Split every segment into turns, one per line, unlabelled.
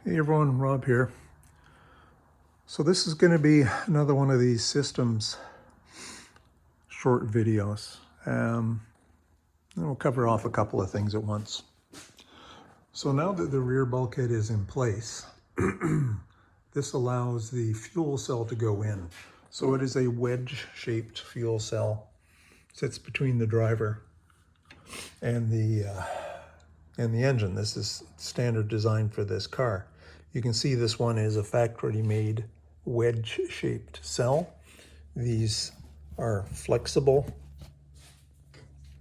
Hey everyone, Rob here. So this is going to be another one of these systems short videos. And we'll cover off a couple of things at once. So now that the rear bulkhead is in place, this allows the fuel cell to go in. So it is a wedge-shaped fuel cell. Sits between the driver and the engine. This is standard design for this car. You can see this one is a factory-made wedge-shaped cell. These are flexible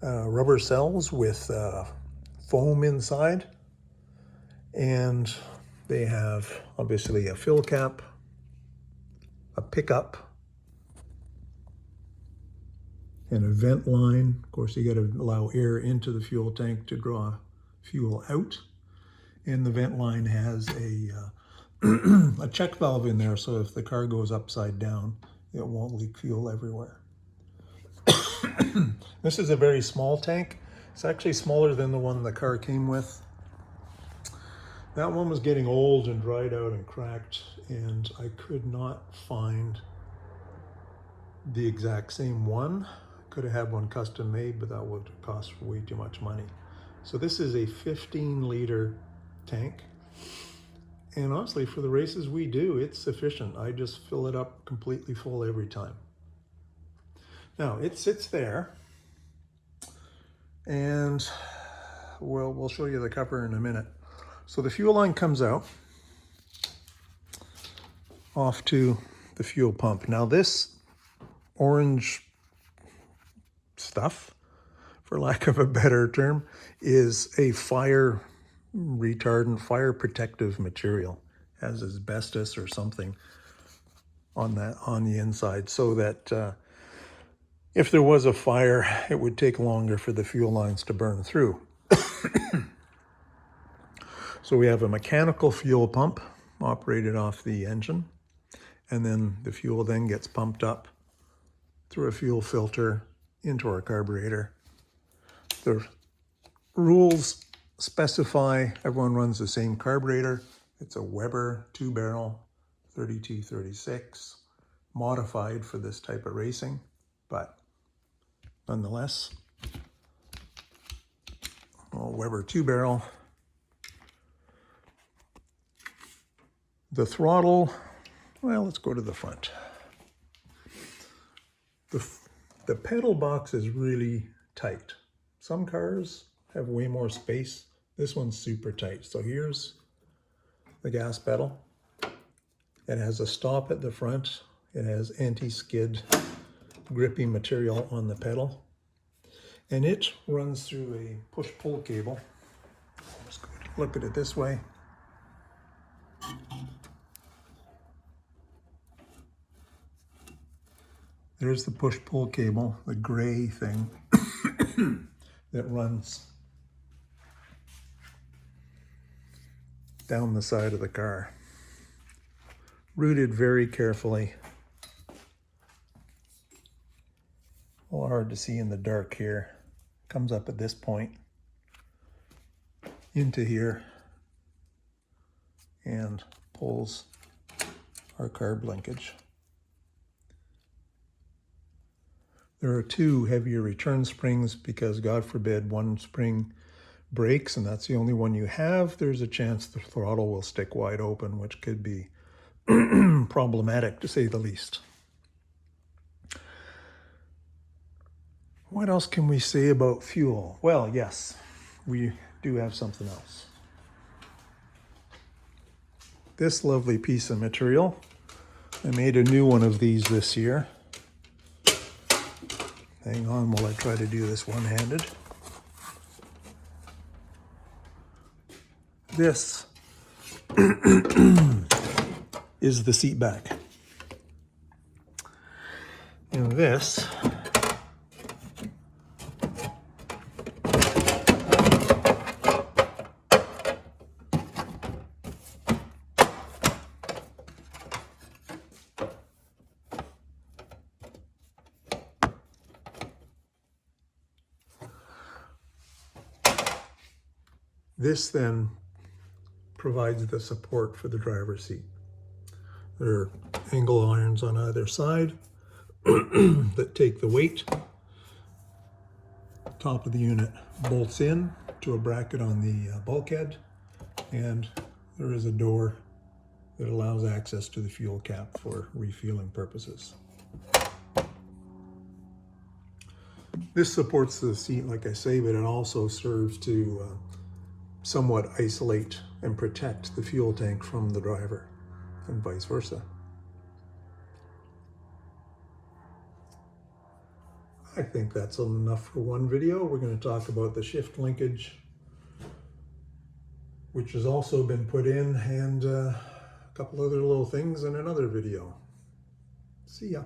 rubber cells with foam inside, and they have obviously a fill cap, a pickup, and a vent line. Of course, you got to allow air into the fuel tank to draw fuel out. And the vent line has a check valve in there, so if the car goes upside down, it won't leak fuel everywhere. This is a very small tank. It's actually smaller than the one the car came with. That one was getting old and dried out and cracked, and I could not find the exact same one. Could have had one custom made, but that would cost way too much money. So this is a 15-liter tank. And honestly, for the races we do, it's sufficient. I just fill it up completely full every time. Now, it sits there, and we'll show you the cover in a minute. So the fuel line comes out off to the fuel pump. Now this orange stuff, for lack of a better term, is a fire retardant, fire protective material. Has asbestos or something on the inside, so that if there was a fire, it would take longer for the fuel lines to burn through. So we have a mechanical fuel pump operated off the engine, and then the fuel then gets pumped up through a fuel filter into our carburetor. The rules specify everyone runs the same carburetor. It's a Weber 2-barrel 3236, modified for this type of racing, but nonetheless, Weber 2-barrel. The throttle, well, let's go to the front. The pedal box is really tight. Some cars have way more space. This one's super tight. So here's the gas pedal. It has a stop at the front. It has anti-skid grippy material on the pedal. And it runs through a push-pull cable. Let's look at it this way. There's the push-pull cable, the gray thing that runs down the side of the car. Routed very carefully. A little hard to see in the dark here. Comes up at this point into here and pulls our carb linkage. There are two heavier return springs because, God forbid, one spring breaks and that's the only one you have. There's a chance the throttle will stick wide open, which could be problematic to say the least. What else can we say about fuel? Well, yes, we do have something else. This lovely piece of material, I made a new one of these this year. Hang on while I try to do this one-handed. This is the seat back. And this then provides the support for the driver's seat. There are angle irons on either side that take the weight. Top of the unit bolts in to a bracket on the bulkhead, and there is a door that allows access to the fuel cap for refueling purposes. This supports the seat, like I say, but it also serves to somewhat isolate and protect the fuel tank from the driver, and vice versa. I think that's enough for one video. We're going to talk about the shift linkage, which has also been put in, and a couple other little things in another video. See ya.